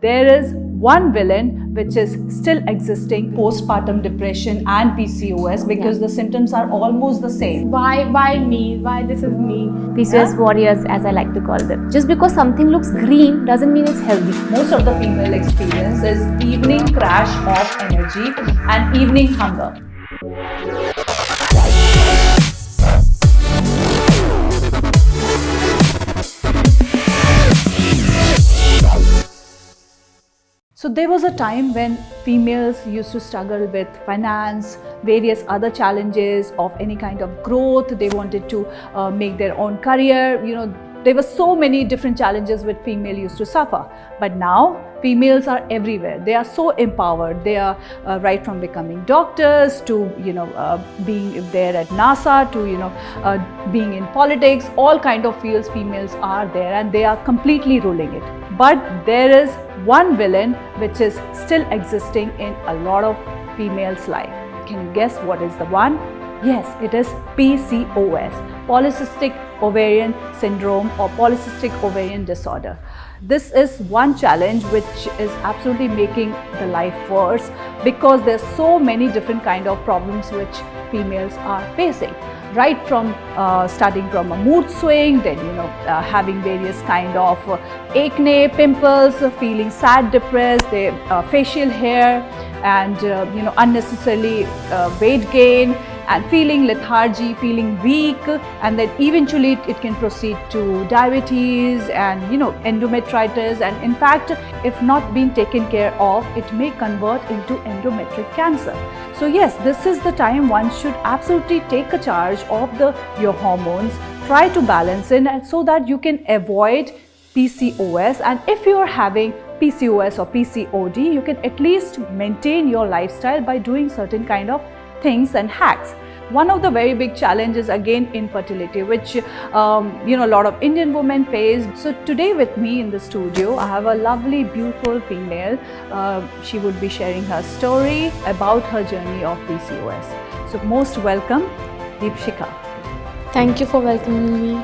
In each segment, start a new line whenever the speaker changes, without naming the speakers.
There is one villain which is still existing, postpartum depression and PCOS, because the symptoms are almost the same.
Why me? Why this is me?
PCOS warriors, as I like to call them. Just because something looks green doesn't mean it's healthy.
Most of the female experience is evening crash of energy and evening hunger. So there was a time when females used to struggle with finance, various other challenges of any kind of growth. They wanted to make their own career. There were so many different challenges which female used to suffer. But now females are everywhere. They are so empowered. They are right from becoming doctors to being there at NASA to being in politics. All kind of fields females are there, and they are completely ruling it. But there is one villain which is still existing in a lot of females' life. Can you guess what is the one? Yes, it is PCOS, Polycystic Ovarian Syndrome or Polycystic Ovarian Disorder. This is one challenge which is absolutely making the life worse, because there's so many different kind of problems which females are facing. Right from starting from a mood swing, then having various kind of acne, pimples, feeling sad, depressed, their facial hair, and unnecessarily weight gain, and feeling lethargy, feeling weak, and then eventually it can proceed to diabetes and endometritis, and in fact, if not being taken care of, it may convert into endometric cancer. So yes, this is the time one should absolutely take a charge of your hormones, try to balance it, and so that you can avoid PCOS. And if you are having PCOS or PCOD, you can at least maintain your lifestyle by doing certain kind of things and hacks. One of the very big challenges, again, infertility, which a lot of Indian women face. So today with me in the studio, I have a lovely, beautiful female. She would be sharing her story about her journey of PCOS. So most welcome, Deepika.
Thank you for welcoming me.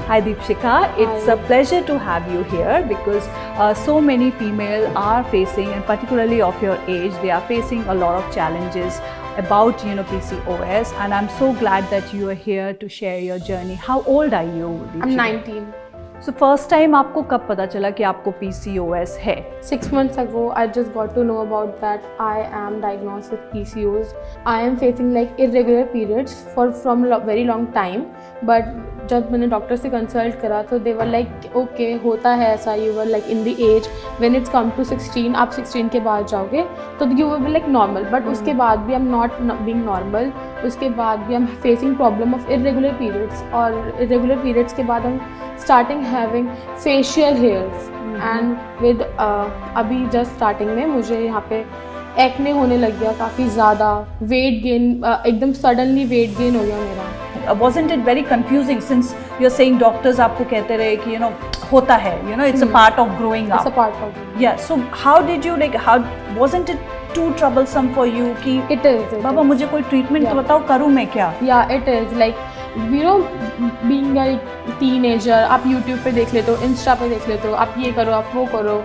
Hi Deepika, it's a pleasure to have you here, because so many females are facing, and particularly of your age, they are facing a lot of challenges about PCOS, and I'm so glad that you are here to share your journey. How old are you, Deepika?
I'm 19.
So first time आपको कब पता चला कि आपको PCOS है?
6 months ago, I just got to know about that I am diagnosed with PCOS. I am facing like irregular periods from a very long time. But जब मैंने doctor से कंसल्ट करा तो they were like okay, होता है ऐसा. You were like in the age when it's come to 16, आप 16 के बाद जाओगे तो you will be like normal. But उसके बाद भी I'm not being normal. उसके बाद भी I'm facing problem of irregular periods, और irregular periods के बाद I'm starting having facial hairs and with अभी just starting में मुझे यहाँ पे एक्ने होने लग गया काफ़ी ज़्यादा, वेट गेन एकदम सडनली वेट गेन हो गया मेरा.
Wasn't it very confusing, since you're saying doctors आपको कहते रहे कि होता है, it's a part of growing up.
It's a part of
Yeah, so how did you how wasn't it too troublesome for you कि
it is
बाबा मुझे कोई treatment तो बताओ, करूँ मैं क्या?
Yeah, it is like being a teenager, आप YouTube पे देख लेते हो, इंस्टा पे देख लेते हो, आप ये करो, आप वो करो.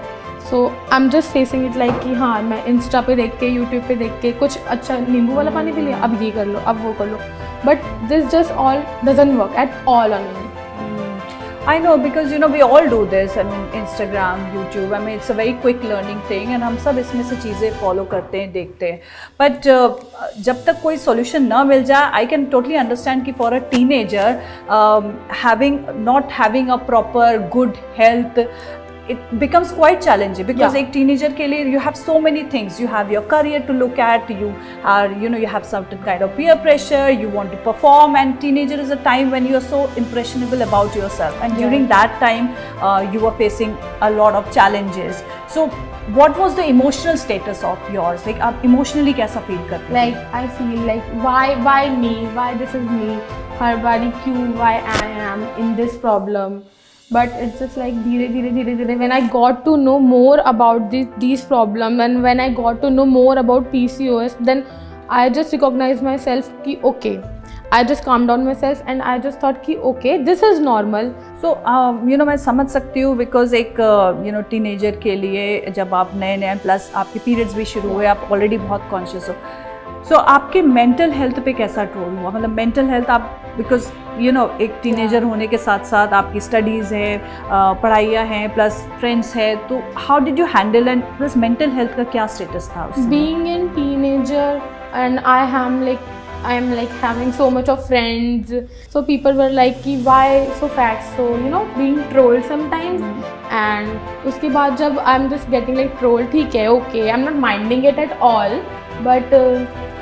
So I'm just facing it like कि हाँ, मैं इंस्टा पे देख के, यूट्यूब पे देख के कुछ अच्छा नींबू वाला पानी पी लिया, अब ये कर लो, अब वो कर लो. But this just all doesn't work at all on me.
I know, because we all do this. I mean, Instagram, YouTube. I mean, it's a very quick learning thing, and हम सब इसमें से चीज़ें follow करते हैं, देखते हैं. But जब तक कोई solution ना मिल जाए, I can totally understand कि for a teenager, not having a proper good health, it becomes quite challenging, because एक teenager के लिए you have so many things. You have your career to look at. You are you have certain kind of peer pressure. You want to perform, and teenager is a time when you are so impressionable about yourself. And during that time, you were facing a lot of challenges. So, what was the emotional status of yours? Like, आप emotionally कैसा feel करते हो?
Like I feel like why me? Why this is me? हर बारी क्यों? Why I am in this problem? But it's just like धीरे when I got to know more about these problems, and when I got to know more about PCOS, then I just recognized myself कि okay, I just calmed down myself and I just thought कि okay, this is normal.
सो मैं समझ सकती हूँ because एक teenager के लिए जब आप नए प्लस आपके पीरियड्स भी शुरू हुए, आप ऑलरेडी बहुत कॉन्शियस हो, सो आपके मेंटल हेल्थ पे कैसा ट्रोल हुआ? मतलब मेंटल हेल्थ आप बिकॉज एक टीनेजर होने के साथ साथ आपकी स्टडीज़ है, पढ़ाइयाँ हैं, प्लस फ्रेंड्स है, तो how did you handle and plus mental health का क्या स्टेटस था?
Being in teenager and I am like having so much of friends, so people were like कि why so fat, so being trolled sometimes. And उसके बाद जब I'm just getting like trolled, ठीक है, okay, I'm not minding it at all, but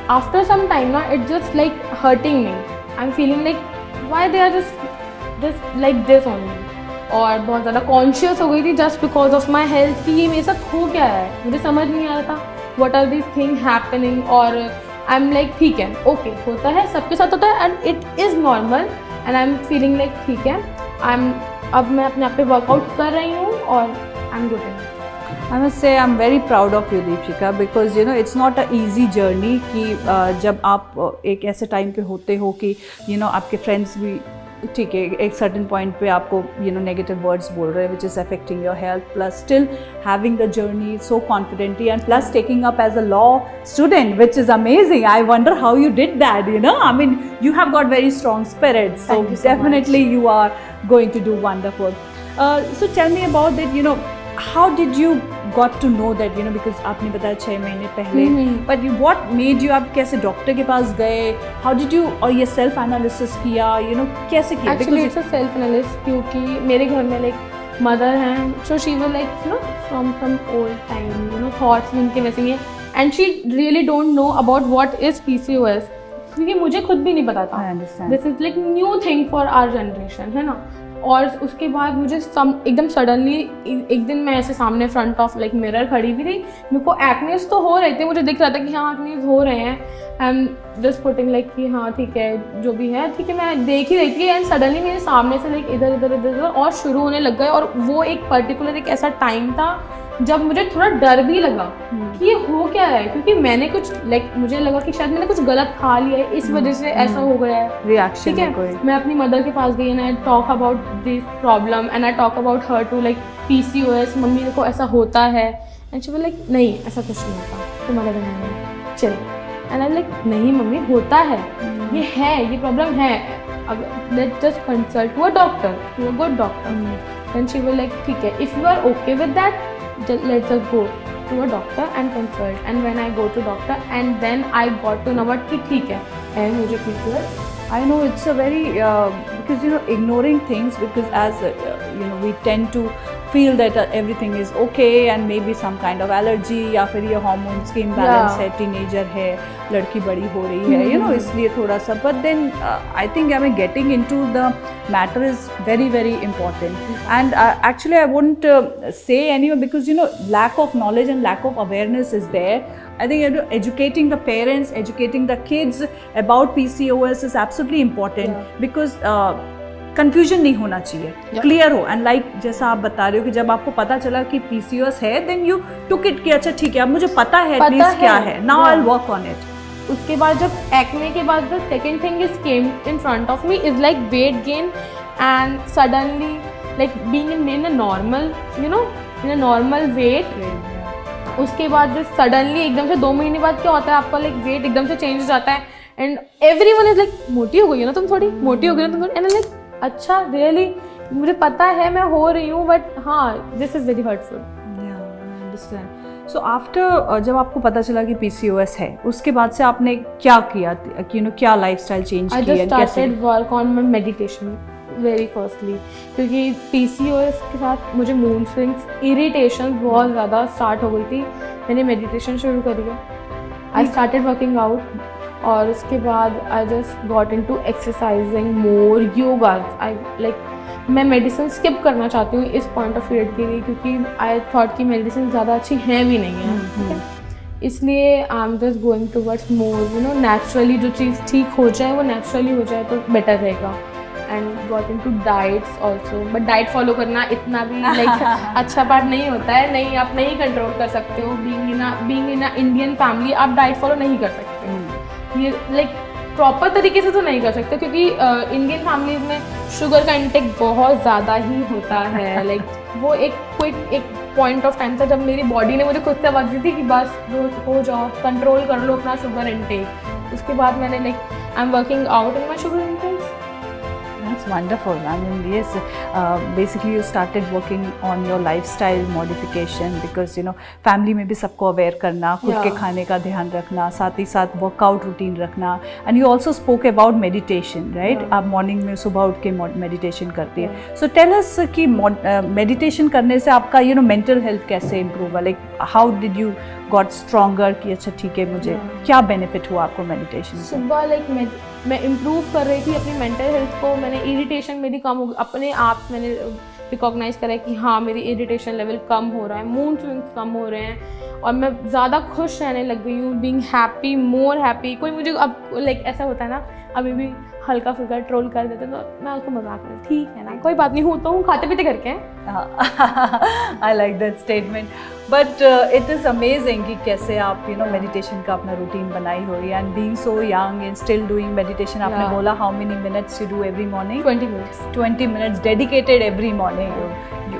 after some time ना it just like hurting me. I'm feeling like why they are just like this only. और बहुत ज़्यादा conscious हो गई थी just because of my health कि ये मेरे साथ हो क्या है, मुझे समझ नहीं आ रहा था what are this thing happening. और आई एम लाइक ठीक है, ओके, होता है, सबके साथ होता है and it is normal. And I am feeling like ठीक है, अब मैं अपने आप पे वर्कआउट कर रही हूँ और I am good.
I must say I'm very proud of you, Deepika, because it's not a easy journey कि जब आप एक ऐसे टाइम पे होते हो कि आपके फ्रेंड्स भी ठीक है एक सर्टन पॉइंट पे आपको नेगेटिव वर्ड्स बोल रहे हैं which is affecting your health, plus still having the journey so confidently and plus taking up as a law student, which is amazing. I wonder how you did that. I mean, you have got very strong spirit, so definitely you are going to do wonderful. So tell me about that, how did you got to know that, because आपने बताया 6 महीने पहले, but what made you, आप कैसे doctor के पास गए, how did you, और ये सेल्फ एनालिसिस किया, कैसे किया?
Actually it's a self analysis क्योंकि मेरे घर में like मदर हैं, so she was like from old time, thoughts उनके वैसे ही हैं, and she really don't know about what is PCOS क्योंकि मुझे खुद भी नहीं पता था. This is like new thing for our generation, है ना. और उसके बाद मुझे एकदम सडनली एक दिन मैं ऐसे सामने फ्रंट ऑफ लाइक मिरर खड़ी भी थी, मेरे को एक्नेस तो हो रहे थे, मुझे दिख रहा था कि हाँ एक्नेस हो रहे हैं, I am just putting like कि हाँ ठीक है जो भी है ठीक है, मैं देख ही रही थी एंड सडनली मेरे सामने से लाइक इधर इधर इधर इधर और शुरू होने लग गए. और वो एक पर्टिकुलर एक ऐसा टाइम था जब मुझे थोड़ा डर भी लगा कि ये हो क्या है, क्योंकि मैंने कुछ लाइक मुझे लगा कि शायद मैंने कुछ गलत खा लिया है, इस वजह से ऐसा हो गया है रिएक्शन. ठीक है, मैं अपनी मदर के पास गई and I talk about this problem and I talk about her to like PCOS, mummy को ऐसा होता है एंड शी वाज लाइक नहीं ऐसा कुछ नहीं होता, तुम्हारे बनाना चल. एंड आई लाइक नहीं मम्मी होता है, ये प्रॉब्लम है, let's just consult to a doctor, to a good doctor. And she was like ठीक है, if you are okay with that let's just go to a doctor and consult. And when I go to doctor and then I got to know what कि ठीक है मुझे PCOS.
I know it's a very because ignoring things, because as we tend to feel that everything is okay and maybe some kind of allergy या फिर ये hormones की imbalance है, teenager है, लड़की बड़ी हो रही है, इसलिए थोड़ा सा. But then I think getting into the matter is very very important. And actually I wouldn't say anyway because lack of knowledge and lack of awareness is there. I think educating the parents, educating the kids about PCOS is absolutely important because confusion नहीं होना चाहिए, clear हो. And like जैसा आप बता रहे हो कि जब आपको पता चला कि PCOS है, देन यू टुक इट कि अच्छा ठीक है अब मुझे पता है एटलीस्ट क्या है, now I will work on it.
उसके बाद जब एक्ने के बाद the second thing is came in front of me is like weight gain and suddenly like being in a normal in a normal weight. उसके बाद suddenly एकदम से 2 महीने बाद क्या होता है आपका लाइक वेट एकदम से चेंज हो जाता है एंड एवरीवन इज लाइक मोटी हो गई है ना तुम, थोड़ी मोटी हो गई ना तुम थोड़ी. एंड लाइक अच्छा रियली मुझे पता है मैं हो रही हूँ बट हाँ this is very hurtful.
Understand. So after जब आपको पता चला कि PCOS है, उसके बाद से आपने क्या किया कि क्या लाइफस्टाइल चेंज किया?
I just started work on my meditation very firstly क्योंकि PCOS के साथ मुझे मूड स्विंग्स, इरिटेशन बहुत ज़्यादा स्टार्ट हो गई थी. मैंने मेडिटेशन शुरू करी है, आई स्टार्टेड वर्किंग आउट और उसके बाद I just got into exercising more, yoga. I like मैं मेडिसिन स्किप करना चाहती हूँ इस पॉइंट ऑफ पीरियड के लिए क्योंकि आई थॉट कि मेडिसिन ज़्यादा अच्छी हैं भी नहीं है, ठीक है. इसलिए I am just going towards more naturally, जो चीज़ ठीक हो जाए वो नेचुरली हो जाए तो बेटर रहेगा. And got into diets also, but diet follow करना इतना भी लाइक अच्छा पार्ट नहीं होता है, नहीं आप नहीं कंट्रोल कर सकते हो. Being in a Indian family आप डाइट फॉलो नहीं कर सकते हो. ये लाइक प्रॉपर तरीके से तो नहीं कर सकते क्योंकि इंडियन फैमिलीज में शुगर का इंटेक बहुत ज़्यादा ही होता है लाइक वो एक क्विक एक पॉइंट ऑफ टाइम था जब मेरी बॉडी ने मुझे खुद से आवाज़ दी थी कि बस हो जाओ, कंट्रोल कर लो अपना शुगर इंटेक। उसके बाद मैंने like I am working out in my sugar intake.
That's wonderful. I mean, yes, basically you started working on your lifestyle modification because family में भी सबको aware करना, खुद के खाने का ध्यान रखना, साथ ही साथ workout routine रखना, and you also spoke about meditation, right? आप morning में सुबह उठ के meditation करती है. So tell us कि meditation करने से आपका mental health कैसे improve हुआ? Like how did you got stronger कि अच्छा ठीक है मुझे क्या benefit हुआ आपको meditation से?
सुबह like मैं इम्प्रूव कर रही थी अपनी मेंटल हेल्थ को, मैंने इरिटेशन मेरी कम हो अपने आप मैंने रिकॉग्नाइज करा कि हाँ मेरी इरिटेशन लेवल कम हो रहा है, मूड स्विंग्स कम हो रहे हैं और मैं ज़्यादा खुश रहने लग गई हूँ, बीइंग हैप्पी, मोर हैप्पी। कोई मुझे अब लाइक ऐसा होता है ना अभी भी हल्का फुल्का ट्रोल कर देते तो मैं उसको मजाक में ठीक है ना कोई बात नहीं, हूँ तो हूँ, खाते पीते करके हैं।
I like that statement but it is amazing कि कैसे आप मेडिटेशन का अपना रूटीन बनाई हो and being so young and still doing meditation. आपने बोला how many minutes you do every morning? 20 minutes dedicated every morning.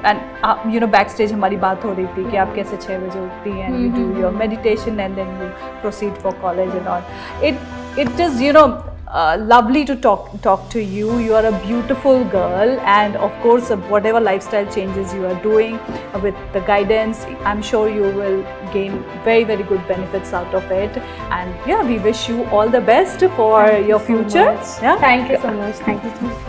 And back stage हमारी बात हो रही थी कि आप कैसे 6 बजे उठती हैं and you do your meditation and then you proceed for college and all. It is lovely to talk to you. You are a beautiful girl, and of course whatever lifestyle changes you are doing with the guidance, I'm sure you will gain very good benefits out of it. And yeah, we wish you all the best for your future. Yeah,
thank you so much. Thank you so much.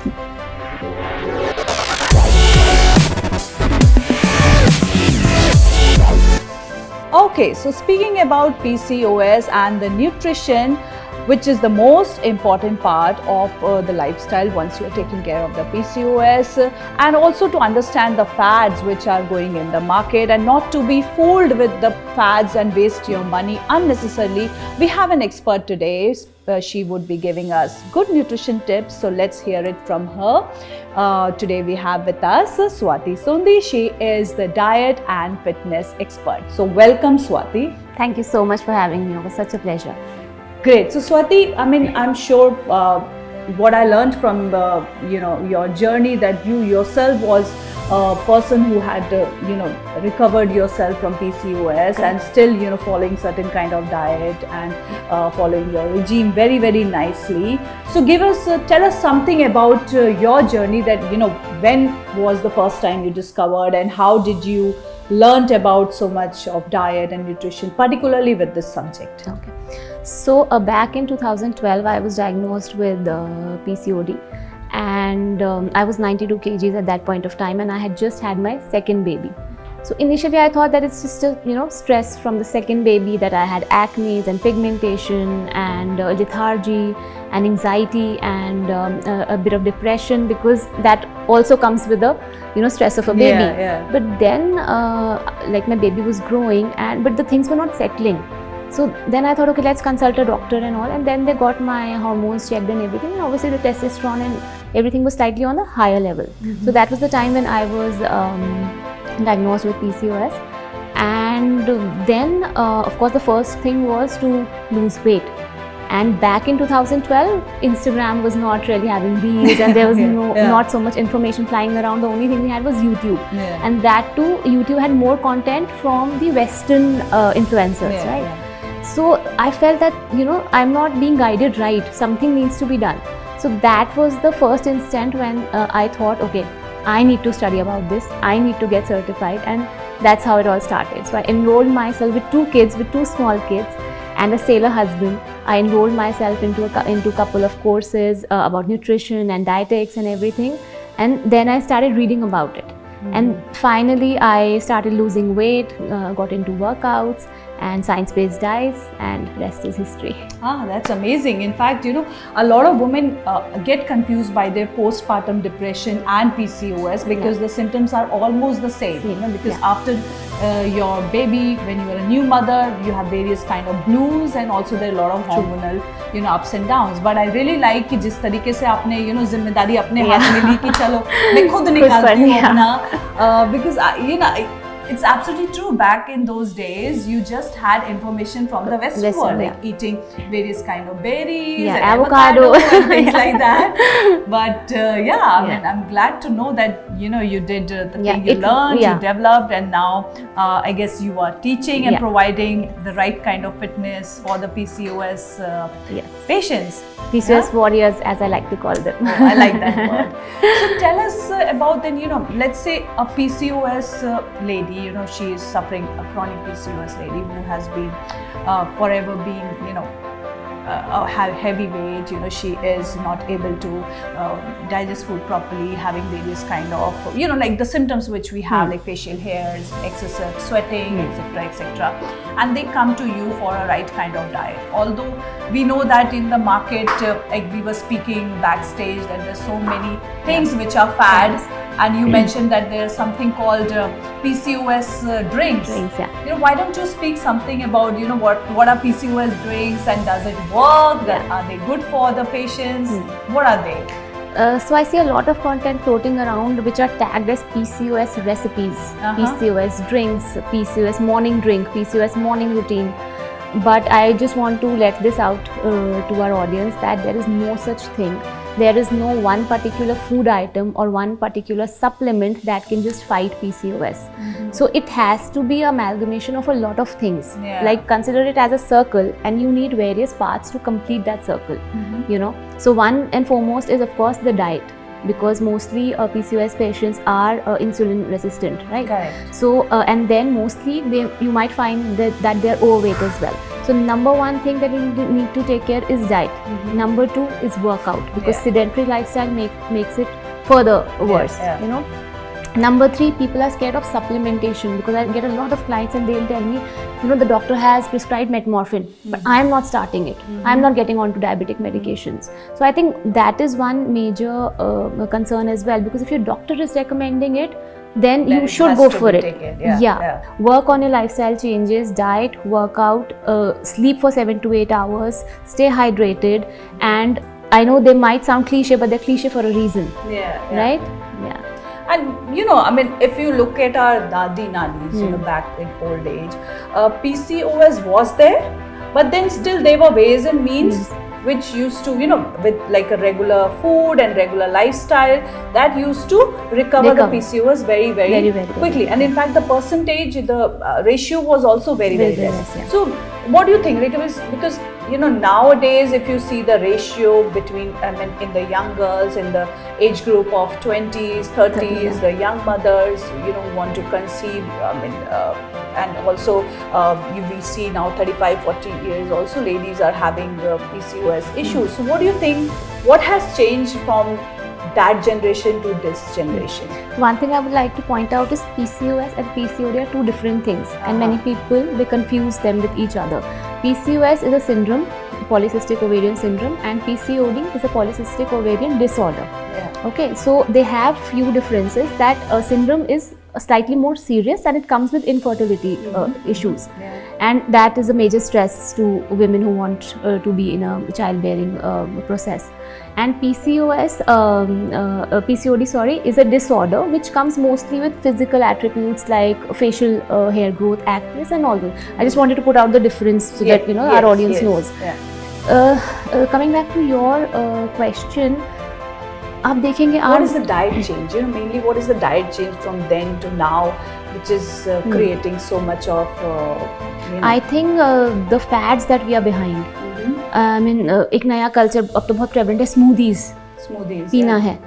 Okay, so speaking about PCOS and the nutrition, which is the most important part of the lifestyle once you are taking care of the PCOS, and also to understand the fads which are going in the market and not to be fooled with the fads and waste your money unnecessarily. We have an expert today. She would be giving us good nutrition tips, so let's hear it from her. Today we have with us Swati Sundi. She is the diet and fitness expert. So welcome, Swati.
Thank you so much for having me. It was such a pleasure.
Great. So Swati, I mean, I'm sure what I learned from your journey that you yourself was a person who had recovered yourself from PCOS and still following certain kind of diet and following your regime very nicely. So tell us something about your journey, that when was the first time you discovered and how did you learned about so much of diet and nutrition, particularly with this subject?
Okay. So back in 2012, I was diagnosed with PCOD, and I was 92 kgs at that point of time, and I had just had my second baby. So initially I thought that it's just a stress from the second baby, that I had acne and pigmentation and lethargy and anxiety and a bit of depression, because that also comes with the stress of a baby. But then like my baby was growing but the things were not settling. So then I thought, okay, let's consult a doctor and all, and then they got my hormones checked and everything, and obviously the testosterone and everything was slightly on the higher level. So that was the time when I was diagnosed with PCOS. And then of course the first thing was to lose weight. And back in 2012, Instagram was not really having reels, and there was not so much information flying around. The only thing we had was YouTube, and that too, YouTube had more content from the Western influencers, right? So I felt that I'm not being guided right. Something needs to be done. So that was the first instant when I thought, okay, I need to study about this. I need to get certified, and that's how it all started. So I enrolled myself with 2 kids, with 2 small kids, and a sailor husband. I enrolled myself into a couple of courses about nutrition and dietetics and everything, and then I started reading about it. And finally I started losing weight, got into workouts and science-based diets, and rest is history.
That's amazing. In fact, a lot of women get confused by their postpartum depression and PCOS because the symptoms are almost the same. Because after your baby, when you are a new mother, you have various kind of blues, and also there are a lot of hormonal ups and downs. But I really like कि जिस तरीके से आपने जिम्मेदारी अपने हाथ में ली कि चलो मैं खुद निकालती हूँ अपना, because it's absolutely true. Back in those days, you just had information from the Western world, like eating various kind of berries and avocado and things like that. But I mean, I'm glad to know that you did the thing you learned, you developed, and now I guess you are teaching and providing the right kind of fitness for the PCOS patients.
PCOS warriors, as I like to call them.
Oh, I like that word. So tell us about then, let's say a PCOS lady, she is suffering, a chronic PCOS lady who has been forever being, heavy weight, she is not able to digest food properly, having various kind of, like the symptoms which we have, like facial hairs, excessive sweating, etc., etc. And they come to you for a right kind of diet. Although we know that in the market, like we were speaking backstage, that there's so many things which are fads. And you mentioned that there's something called PCOS drinks. Why don't you speak something about what are PCOS drinks and does it work? Are they good for the patients? What are they?
So I see a lot of content floating around which are tagged as PCOS recipes, PCOS drinks, PCOS morning drink, PCOS morning routine. But I just want to let this out to our audience that there is no such thing. There is no one particular food item or one particular supplement that can just fight PCOS. So it has to be an amalgamation of a lot of things. Like consider it as a circle, and you need various parts to complete that circle. So one and foremost is of course the diet, because mostly PCOS patients are insulin resistant, right?
Correct.
So and then mostly you might find that they're overweight as well. So number one thing that you need to take care is diet. Number two is workout, because sedentary lifestyle makes it further worse. Number three, people are scared of supplementation, because I get a lot of clients and they'll tell me, the doctor has prescribed metformin, but I'm not starting it. I'm not getting onto diabetic medications. So I think that is one major concern as well, because if your doctor is recommending it, then you should go for it. Work on your lifestyle changes, diet, workout, sleep for 7 to 8 hours, stay hydrated. And I know they might sound cliche, but they're cliche for a reason. Right?
And I mean, if you look at our dadi nanis, back in old age, PCOS was there, but then still there were ways and means which used to, with like a regular food and regular lifestyle, that used to recover the PCOS very, very quickly. And in fact, the percentage, the ratio was also very less. So what do you think? Because nowadays, if you see the ratio between, in the young girls, in the age group of 20s, 30s, the young mothers, want to conceive, and also we see now 35, 40 years also ladies are having PCOS issues. So what do you think, what has changed from that generation to this generation?
One thing I would like to point out is PCOS and PCOD are two different things, and many people, they confuse them with each other. PCOS is a syndrome, Polycystic Ovarian Syndrome, and PCOD is a Polycystic Ovarian Disorder. Okay, so they have few differences. That syndrome is slightly more serious and it comes with infertility issues, and that is a major stress to women who want to be in a childbearing process. And PCOD is a disorder which comes mostly with physical attributes like facial hair growth, acne, and all those. I just wanted to put out the difference so that our audience knows. Coming back to your question, आप देखेंगे
what is the diet change? Mainly what is the diet change from then to now, which is creating so much of
I think the fads that we are behind. I mean, एक नया culture अब तो बहुत prevalent है, smoothies पीना है.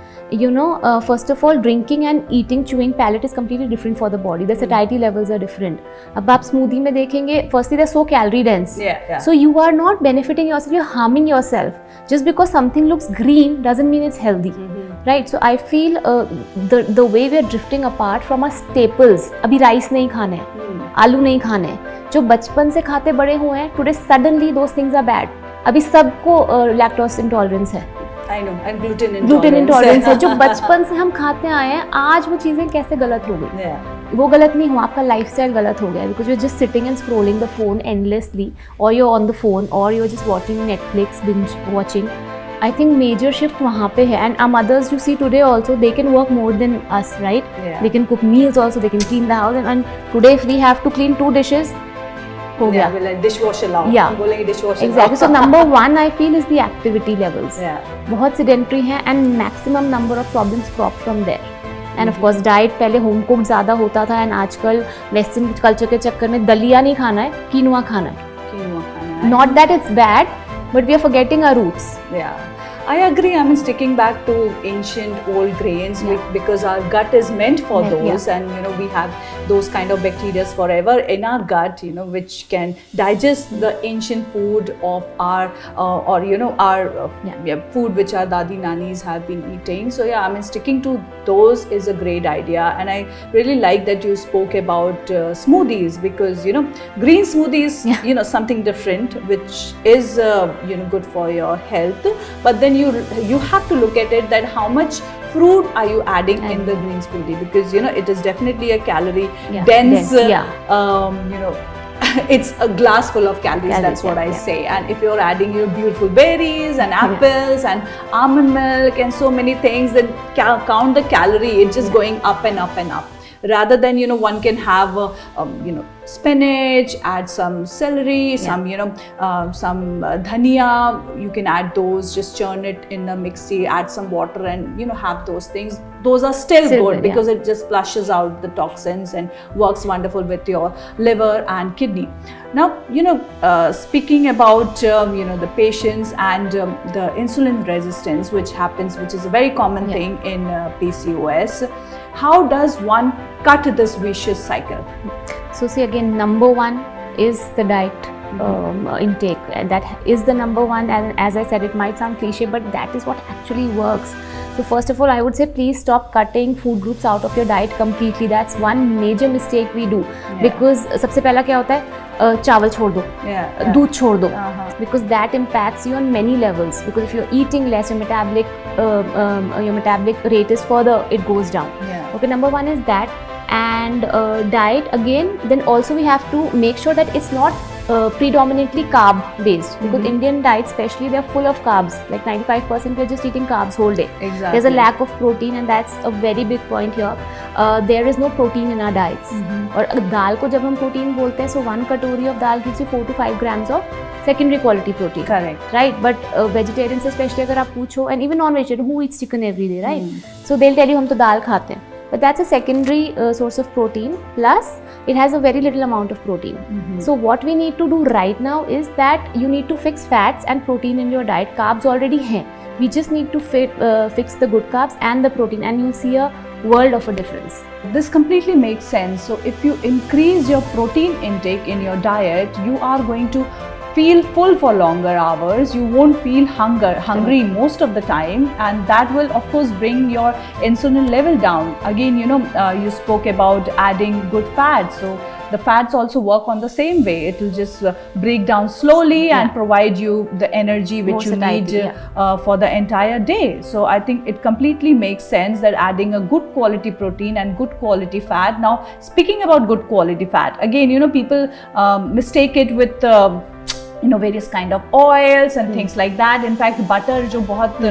First of all, drinking and eating, chewing palate is completely different for the body. The satiety levels are different. अब आप smoothie में देखेंगे, firstly they're so calorie dense. So you are not benefiting yourself, you're harming yourself. Just because something looks green doesn't mean it's healthy. Right? So I feel the way we are drifting apart from our staples. अभी rice नहीं खाने, आलू नहीं खाने, जो बचपन से खाते बड़े हुए हैं, today suddenly those things are bad. अभी सबको lactose intolerance है.
I know, and gluten intolerance
है, जो बचपन से हम खाते आए हैं, आज वो चीज़ें कैसे गलत हो गई? वो गलत नहीं हुआ, आपका लाइफस्टाइल गलत हो गया, because you're just sitting and scrolling the phone endlessly, or you're on the phone, or you're just watching Netflix, binge watching. I think major shift वहाँ पे है, and our mothers you see today also they can work more than us, right?
Yeah.
They can cook meals also, they can clean the house, and today if we have to clean 2 dishes, हो गया.
we're like dishwasher lao.
Yeah.
हम बोलेंगे dishwasher
Exactly. So number one I feel is the activity levels.
Yeah.
बहुत sedentary हैं and maximum number of problems crop from there. And of course diet पहले home cooked ज़्यादा होता था, and आजकल western culture के चक्कर में दलिया नहीं खाना है, कीनोआ खाना है.
Quinoa खाना है.
Not that it's bad, but we are forgetting our roots.
Yeah, I agree. I mean, sticking back to ancient old grains, because our gut is meant for those, and we have those kind of bacteria forever in our gut, which can digest the ancient food of our our food which our dadi nanis have been eating. So yeah, I mean, sticking to those is a great idea, and I really like that you spoke about smoothies, because green smoothies, something different, which is good for your health, but then you have to look at it that how much fruit are you adding in the green smoothie, because it is definitely a calorie dense it's a glass full of calories, that's what I say. And if you're adding beautiful berries and apples and almond milk and so many things, then count the calorie, it's just going up and up and up. Rather than one can have spinach, add some celery, some some dhania, you can add those, just churn it in a mixie, add some water, and have those things. Those are still good because it just flushes out the toxins and works wonderful with your liver and kidney. Now speaking about the patients and the insulin resistance which happens, which is a very common thing in PCOS, how does one cut this vicious cycle?
So see, again, number one is the diet intake, and that is the number one, and as I said, it might sound cliche, but that is what actually works. So first of all, I would say please stop cutting food groups out of your diet completely. That's one major mistake we do, because सबसे पहला क्या होता है, चावल छोड़ दो, दूध छोड़ दो, because that impacts you on many levels. Because if you're eating less, your metabolic rate is further, it goes down. Okay, number one is that. And diet again, then also we have to make sure that it's not predominantly carb based, because Indian diet especially, they're full of carbs, like 95% we're just eating carbs whole day.
Exactly.
There's a lack of protein, and that's a very big point here. There is no protein in our diets. और दाल को जब हम protein बोलते हैं, so 1 katori of dal gives you 4 to 5 grams of secondary quality protein.
Correct.
Right? But vegetarians especially अगर आप पूछो, and even non-vegetarian who eats chicken every day, right? So they'll tell you हम तो दाल खाते हैं. But that's a secondary source of protein, plus it has a very little amount of protein. So what we need to do right now is that you need to fix fats and protein in your diet. Carbs already hain. We just need to fix the good carbs and the protein, and you'll see a world of a difference.
This completely makes sense. So if you increase your protein intake in your diet, you are going to feel full for longer hours. You won't feel hungry most of the time, and that will of course bring your insulin level down. Again, you spoke about adding good fats, so the fats also work on the same way. It will just break down slowly and provide you the energy which you need for the entire day. So I think it completely makes sense that adding a good quality protein and good quality fat. Now speaking about good quality fat, again people mistake it with various kind of oils and things like that. In fact, butter जो बहुत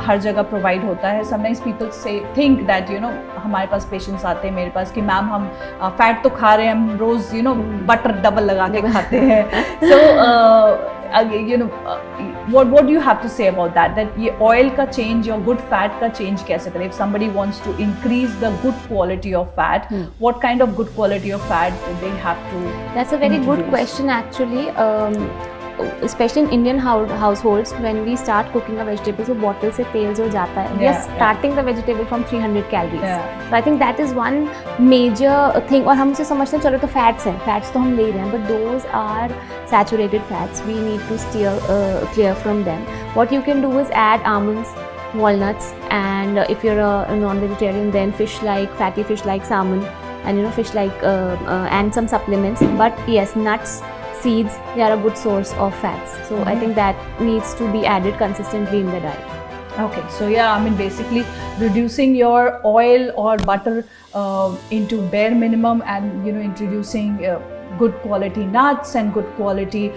हर जगह provide होता है. Sometimes people think that हमारे पास patients आते हैं मेरे पास कि मैम हम fat तो खा रहे हैं, हम रोज butter double लगा के खाते हैं. So what do you have to say about that? That ये oil का change or good fat का change कैसे करें? If somebody wants to increase the good quality of fat, what kind of good quality of fat do they have to?
That's a very good question actually. Especially in Indian households, when we start cooking a vegetable, so bottle से तेल जो जाता है, we are starting the vegetable from 300 calories. So I think that is one major thing. और हम उसे समझते हैं चलो तो fats हैं, fats तो हम ले रहे हैं, but those are saturated fats. We need to steer clear from them. What you can do is add almonds, walnuts, and if you're a non-vegetarian, then fatty fish like salmon, and fish like and some supplements. But yes, nuts, seeds, they are a good source of fats. So I think that needs to be added consistently in the diet.
Okay, so yeah, I mean basically reducing your oil or butter into bare minimum, and introducing good quality nuts and good quality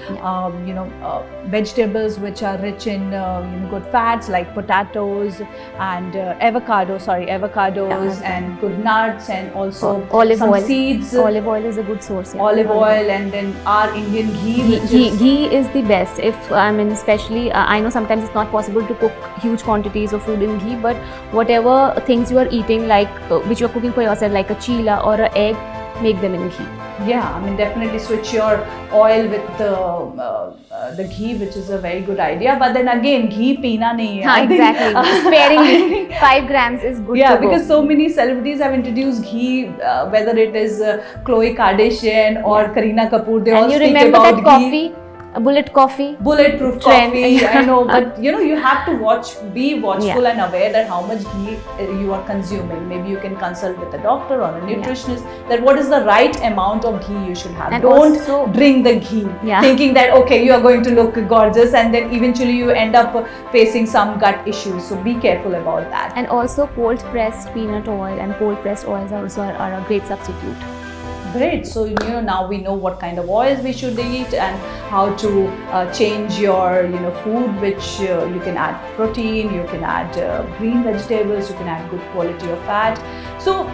vegetables which are rich in good fats like potatoes and avocados and good nuts, and also
olive
some
oil.
seeds.
Olive oil is a good source.
Olive oil, and then our Indian ghee.
Ghee is the best. If especially I know sometimes it's not possible to cook huge quantities of food in ghee, but whatever things you are eating, like which you are cooking for yourself, like a chila or an egg, make them in ghee.
Yeah, I mean, definitely switch your oil with the ghee, which is a very good idea. But then again, ghee peena nahi hai.
Exactly. Sparingly. 5 grams is good.
Yeah,
to go.
because so many celebrities have introduced ghee, whether it is Khloe Kardashian or Kareena Kapoor. They all
you
speak
remember
about
that
ghee.
coffee, bullet coffee,
Bulletproof
trend.
coffee. I know, but you have to be watchful
Yeah.
and aware that how much ghee you are consuming. Maybe you can consult with a doctor or a nutritionist that what is the right amount of ghee you should have.
And
Don't
also,
drink the ghee thinking that okay, you are going to look gorgeous, and then eventually you end up facing some gut issues. So be careful about that.
and also cold pressed peanut oil and cold pressed oils also are a great substitute.
Great. So now we know what kind of oils we should eat and how to change your food, which you can add protein, you can add green vegetables, you can add good quality of fat. So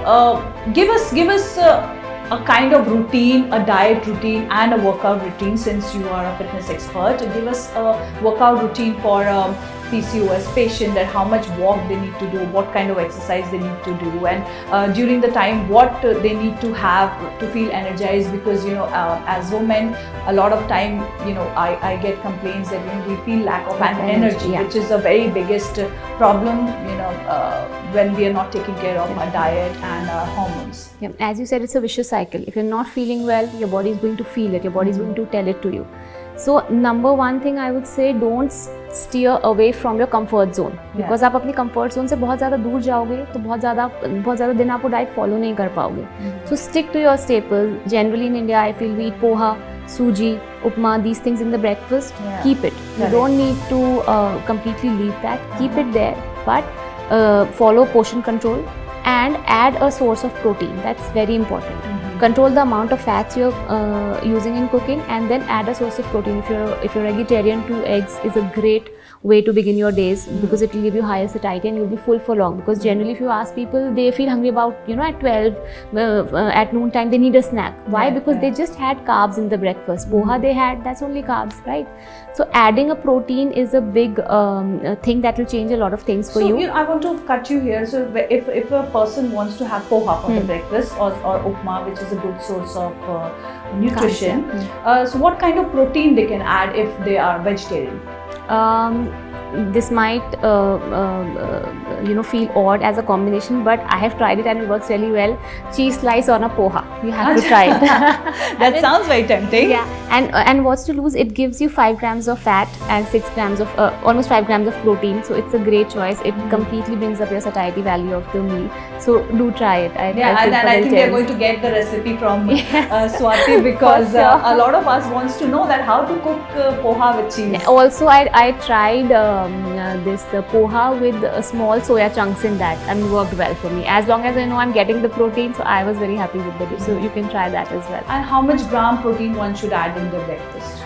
give us a kind of routine, a diet routine and a workout routine, since you are a fitness expert. Give us a workout routine for PCOS patient, that how much walk they need to do, what kind of exercise they need to do, and during the time what they need to have to feel energized, because as women a lot of time I get complaints that we feel lack of energy, which is the very biggest problem when we are not taking care of our diet and our hormones.
Yeah. As you said, it's a vicious cycle. If you're not feeling well, your body is going to feel it, your body is going to tell it to you. So number one thing I would say, don't steer away from your comfort zone, because आप अपनी comfort zone से बहुत ज़्यादा दूर जाओगे तो बहुत ज़्यादा दिन आपको diet follow नहीं कर पाओगे. So stick to your staples. Generally in India, I feel we eat poha, suji, upma, these things in the breakfast. Keep it. You don't need to completely leave that. Keep it there, but follow portion control and add a source of protein. That's very important. Control the amount of fats you're using in cooking, and then add a source of protein. If you're vegetarian, 2 eggs is a great way to begin your days, because it will give you higher satiety and you'll be full for long. Because generally if you ask people, they feel hungry about at 12 at noon time they need a snack. Why? Because they just had carbs in the breakfast. Poha they had, that's only carbs, right? So adding a protein is a big thing that will change a lot of things for you.
I want to cut you here. So if a person wants to have poha for the breakfast or upma, which is a good source of nutrition, so what kind of protein they can add if they are vegetarian?
This might feel odd as a combination, but I have tried it and it works really well. Cheese slice on a poha, you have to try it.
That sounds very tempting.
Yeah, and what's to lose? It gives you 5 grams of fat and 6 grams of almost 5 grams of protein. So it's a great choice. It completely brings up your satiety value of the meal. So do try it. I
think we are going to get the recipe from Swati, because a lot of us wants to know that how to cook poha with cheese.
Also, I tried this poha with small soya chunks in that, and it worked well for me. As long as I know I'm getting the protein, so I was very happy with the dish. So you can try that as well.
And how much gram protein one should add in the breakfast?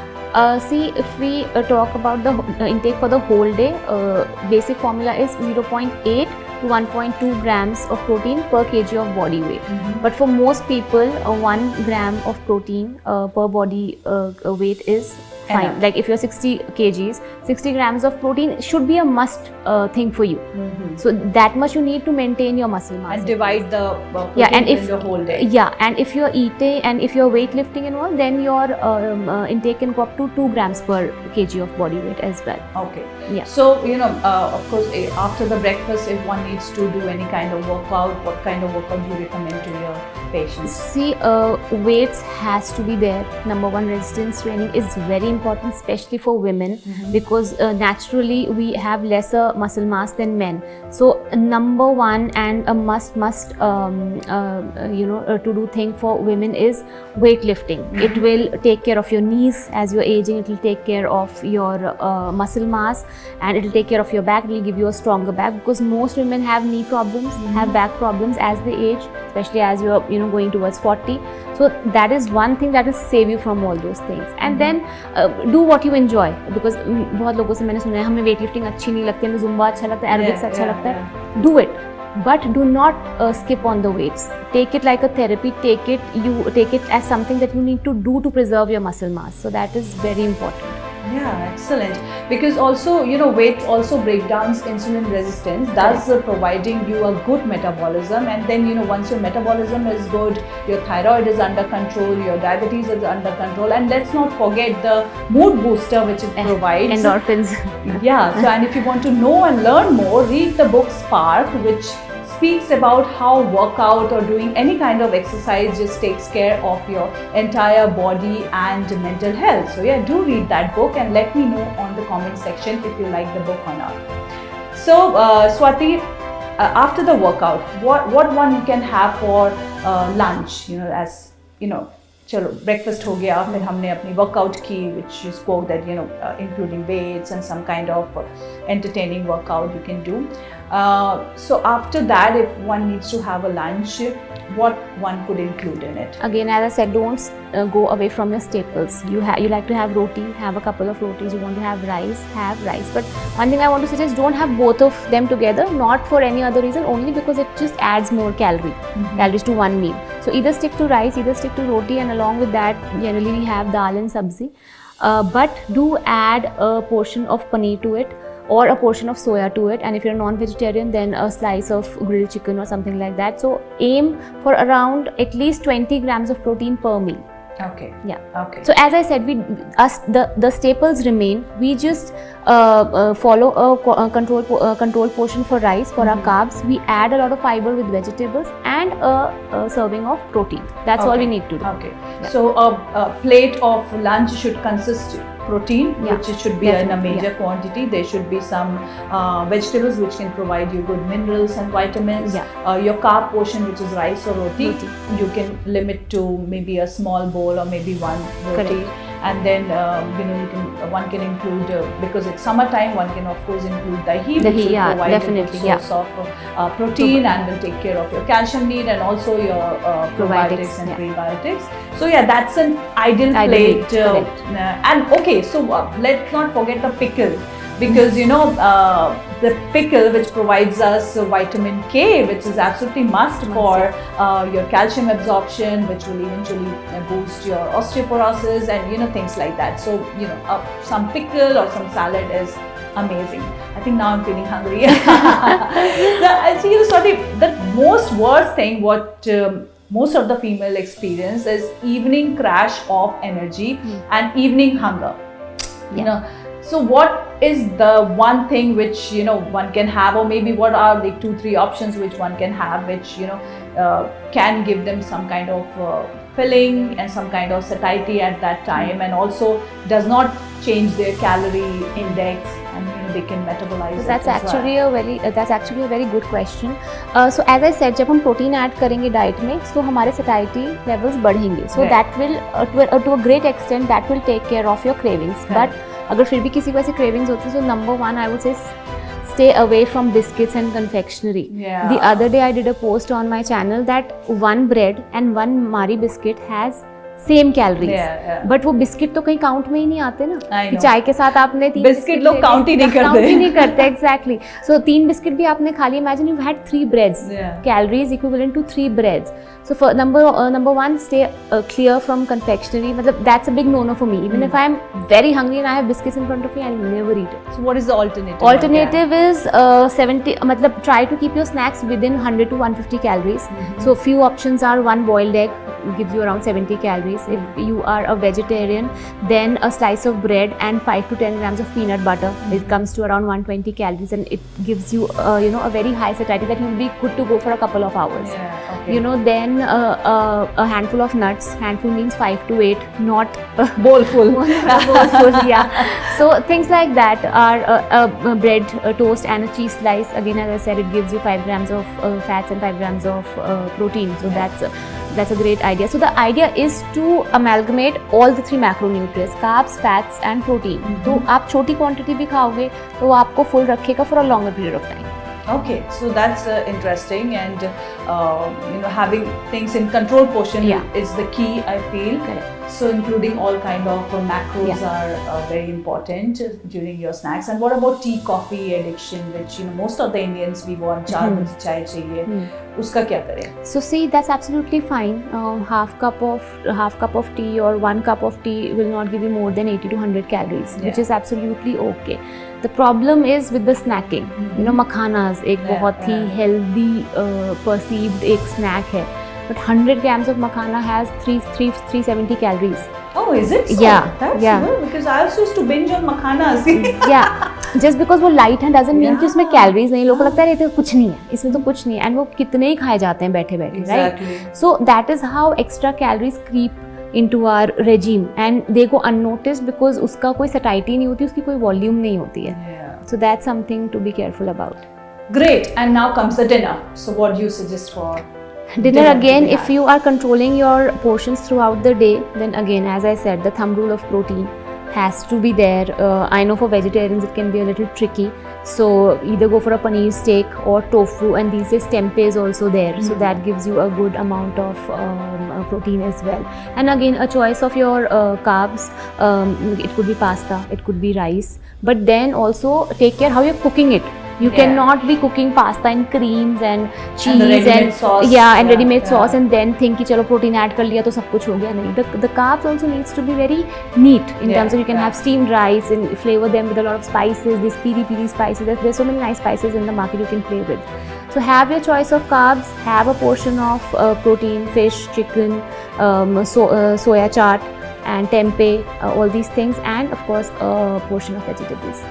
See, if we talk about the intake for the whole day, basic formula is 0.8 to 1.2 grams of protein per kg of body weight. But for most people, 1 gram of protein per body weight is fine.
Enough.
Like if you're 60 kgs, 60 grams of protein should be a must thing for you. So that much you need to maintain your muscle mass.
And divide the protein in the whole day.
Yeah, and if you're eating and if you're weightlifting and all, then your intake can go up to 2 grams per kg of body weight as well.
Okay.
Yeah.
So of course, after the breakfast, if one needs to do any kind of workout, what kind of workout do you recommend to your patients?
See, weights has to be there. Number one, resistance training is very important, especially for women, because naturally we have lesser muscle mass than men. So number one and a must to do thing for women is weightlifting. It will take care of your knees as you're aging. It will take care of your muscle mass, and it will take care of your back. It will give you a stronger back, because most women have knee problems, have back problems as they age, especially as you're going towards 40. So So that is one thing that will save you from all those things. And then do what you enjoy, because बहुत लोगों से मैंने सुना है हमें weightlifting अच्छी नहीं लगती, हमें zumba अच्छा लगता है, aerobics अच्छा लगता है. Do it, but do not skip on the weights. Take it like a therapy. Take it as something that you need to do to preserve your muscle mass. So that is very important.
Yeah, excellent. Because also, weight also breaks down insulin resistance, thus providing you a good metabolism. And then, once your metabolism is good, your thyroid is under control, your diabetes is under control. And let's not forget the mood booster which it provides.
Endorphins.
Yeah. So, and if you want to know and learn more, read the book Spark, which speaks about how workout or doing any kind of exercise just takes care of your entire body and mental health. So yeah, do read that book and let me know on the comment section if you like the book or not. So Swati, after the workout, what one can have for lunch, as चलो breakfast हो गया, फिर हमने अपनी workout की, which you spoke that including weights and some kind of entertaining workout you can do. So after that, if one needs to have a lunch, what one could include in it?
Again, as I said, don't go away from your staples. You like to have roti, have a couple of rotis. You want to have rice, But one thing I want to suggest, don't have both of them together, not for any other reason, only because it just adds more calories to one meal. So either stick to rice, either stick to roti, and along with that, generally we have dal and sabzi. But do add a portion of paneer to it, or a portion of soya to it, and if you're non-vegetarian, then a slice of grilled chicken or something like that. So aim for around at least 20 grams of protein per meal.
Okay.
Yeah.
Okay.
So as I said, the staples remain. We just follow a controlled portion for rice for our carbs. We add a lot of fiber with vegetables and a serving of protein. That's all we need to do.
Okay. Yeah. So a plate of lunch should consist protein, which should be in a major quantity. There should be some vegetables which can provide you good minerals and vitamins. Your carb portion, which is rice or roti, you can limit to maybe a small bowl or maybe one roti. And then one can include, because it's summertime, one can of course include dahi, which will provide a good source of protein and will take care of your calcium need and also your probiotics and prebiotics. So yeah, that's an ideal plate. And okay, so let's not forget the pickle, because the pickle, which provides us vitamin K, which is absolutely must for your calcium absorption, which will eventually boost your osteoporosis and things like that. So some pickle or some salad is amazing. I think now I'm feeling hungry. The most worst thing what most of the female experience is evening crash of energy and evening hunger. So what is the one thing which one can have, or maybe what are the 2-3 options which one can have, which can give them some kind of filling and some kind of satiety at that time, and also does not change their calorie index, and they can metabolize.
So that's actually a very good question. So as I said, जब हम protein add करेंगे diet में, so हमारे satiety levels बढ़ेंगे. So that will to a great extent that will take care of your cravings. But अगर फिर भी किसी को ऐसे cravings होती है, so number one I would say stay away from biscuits and confectionery. The other day I did a post on my channel that one bread and one Marie biscuit has same calories, but वो biscuit तो कहीं count में ही नहीं आते ना. चाय के साथ आपने 3
बिस्किट लोग काउंट ही नहीं करते.
एग्जैक्टली. सो 3 बिस्किट भी आपने खा लिए. Imagine you had 3 breads, calories equivalent to 3 breads. So for number one, stay clear from confectionery. मतलब that's a big no-no for me. Even if I am very hungry and I have biscuits in front of me, I'll never eat it.
So what is the alternative?
Alternative is 70. मतलब try to keep your snacks within 100 to 150 calories. So few options are one boiled egg gives you around 70 calories. If you are a vegetarian, then a slice of bread and 5 to 10 grams of peanut butter. It comes to around 120 calories, and it gives you a very high satiety that you'll be good to go for a couple of hours. Then a handful of nuts. Handful means 5 to 8, not
bowl full.
Bowl full, yeah. So things like that are a bread, a toast, and a cheese slice. Again, as I said, it gives you 5 grams of fats and 5 grams of protein. So that's a great idea. So the idea is to amalgamate all the 3 macronutrients: carbs, fats, and protein. तो आप छोटी quantity भी खाओगे तो वो आपको full रखेगा for a longer period of time.
Okay, so that's interesting. And having things in control portion is the key, I feel.
Correct.
So including all kind of macros are very important during your snacks. And what about tea, coffee addiction, which most of the Indians we want 4 baje chai chahiye. Uska kya kare?
So see, that's absolutely fine. Half cup of tea or 1 cup of tea will not give you more than 80 to 100 calories, which is absolutely okay. The problem is with the snacking. Makhanas एक बहुत ही healthy perceived एक snack है. But 100 grams of makhana has 370 calories.
Oh, is it so?
Yeah.
That's good, because I also used to binge on makhanas.
Yeah. Just because वो light है doesn't mean कि उसमें calories नहीं. लोगों को लगता है ये तो कुछ नहीं है, इसमें तो कुछ नहीं है, and वो कितने ही खाए जाते हैं बैठे बैठे, right? So that is how extra calories creep into our regime and they go unnoticed because उसका कोई satiety नहीं होती, उसकी कोई volume नहीं होती है. So that's something to be careful about.
Great. And now comes the dinner. So what do you suggest for
dinner again? If you are controlling your portions throughout the day, then again, as I said, the thumb rule of protein has to be there. I know for vegetarians it can be a little tricky, so either go for a paneer steak or tofu, and these days tempeh is also there, so that gives you a good amount of protein as well. And again, a choice of your carbs. It could be pasta, it could be rice, but then also take care how you're cooking it. You cannot be cooking pasta in creams and cheese and
sauce.
And ready-made sauce and then think कि चलो protein add कर लिया तो सब कुछ हो गया. नहीं. The carbs also needs to be very neat in terms of you can have steamed rice and flavor them with a lot of spices. These piri spices. There's so many nice spices in the market you can play with. So have your choice of carbs. Have a portion of protein, fish, chicken, soya chaat and tempeh. All these things, and of course a portion of vegetables.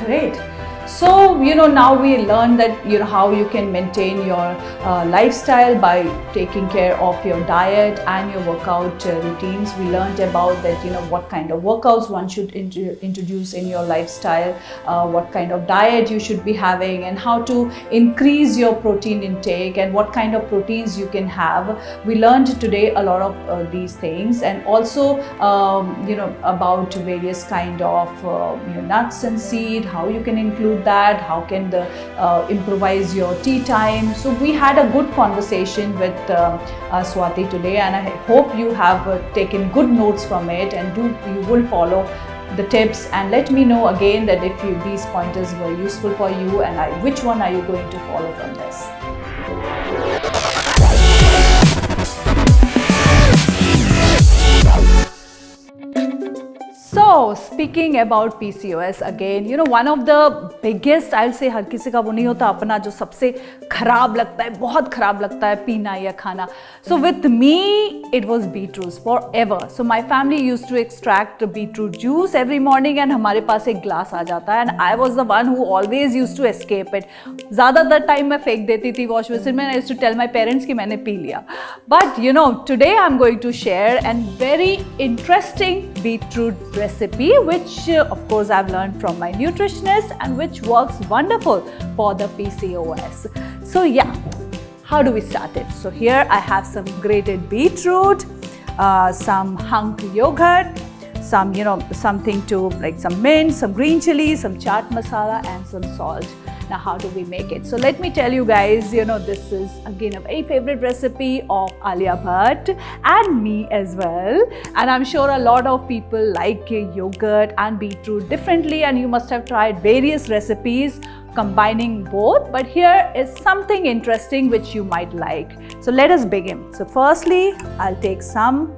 Great. So, now we learned that, how you can maintain your lifestyle by taking care of your diet and your workout routines. We learned about that, what kind of workouts one should introduce in your lifestyle, what kind of diet you should be having, and how to increase your protein intake and what kind of proteins you can have. We learned today a lot of these things, and also, about various kind of nuts and seed, how you can include that, how can the improvise your tea time. So we had a good conversation with Swati today, and I hope you have taken good notes from it, and you will follow the tips, and let me know again that if these pointers were useful for you, and which one are you going to follow from this. So speaking about PCOS again, one of the biggest, I'll say, हर किसी का वो नहीं होता अपना जो सबसे खराब लगता है, बहुत खराब लगता है पीना या खाना. So with me, it was beetroot forever. So my family used to extract beetroot juice every morning, and हमारे पास एक glass आ जाता है, and I was the one who always used to escape it. ज़्यादातर time मैं फेंक देती थी wash basin में. I used to tell my parents कि मैंने पी लिया. But today I'm going to share a very interesting beetroot recipe, which of course I've learned from my nutritionist and which works wonderful for the PCOS. So how do we start it? So here I have some grated beetroot, some hunk yogurt, some something to like some mint, some green chili, some chaat masala, and some salt. Now how do we make it? So let me tell you guys, this is again a very favorite recipe of Alia Bhatt and me as well, and I'm sure a lot of people like yogurt and beetroot differently, and you must have tried various recipes combining both, but here is something interesting which you might like. So let us begin. So firstly, I'll take some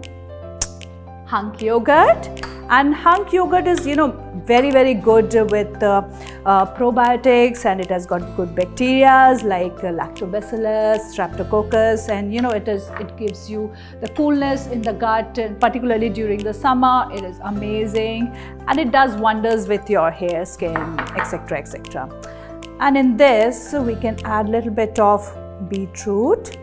hunk yogurt, and hunk yogurt is very, very good with probiotics, and it has got good bacteria like lactobacillus, streptococcus, and it gives you the coolness in the gut, and particularly during the summer. It is amazing, and it does wonders with your hair, skin, etc, etc. And in this we can add a little bit of beetroot.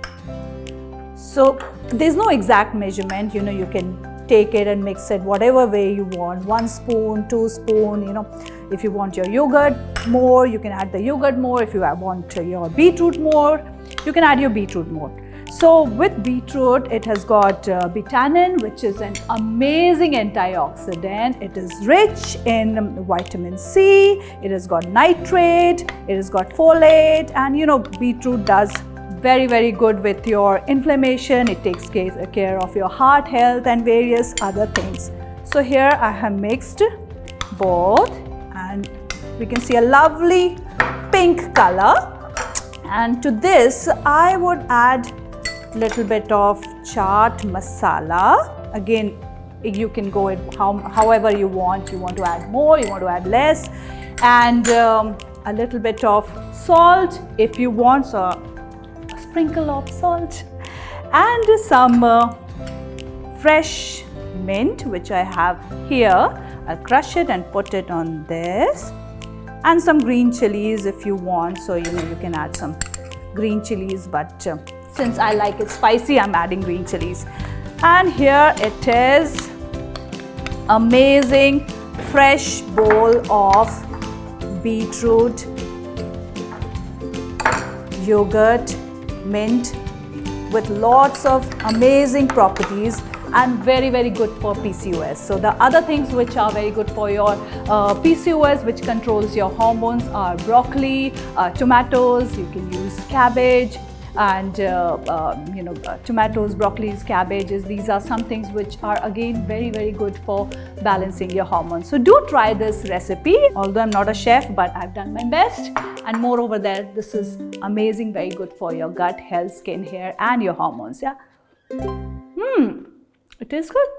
So there's no exact measurement, you can take it and mix it whatever way you want, 1 spoon, 2 spoon, if you want your yogurt more, you can add the yogurt more. If you want your beetroot more, you can add your beetroot more. So with beetroot, it has got betanin, which is an amazing antioxidant. It is rich in vitamin C, it has got nitrate, it has got folate, and beetroot does very good with your inflammation. It takes care of your heart health and various other things. So here I have mixed both, and we can see a lovely pink color. And to this I would add little bit of chaat masala. Again, you can go it however you want. You want to add more, you want to add less, and a little bit of salt if you want, so a sprinkle of salt, and some fresh mint which I have here. I'll crush it and put it on this, and some green chilies if you want, so you can add some green chilies, but since I like it spicy, I'm adding green chilies. And here it is, amazing fresh bowl of beetroot, yogurt, mint, with lots of amazing properties and very good for PCOS. So the other things which are very good for your PCOS, which controls your hormones, are broccoli, tomatoes. You can use cabbage, and tomatoes, broccolis, cabbages. These are some things which are again very good for balancing your hormones. So do try this recipe. Although I'm not a chef, but I've done my best. And moreover that this is amazing, very good for your gut health, skin, hair and your hormones. Yeah. It is good.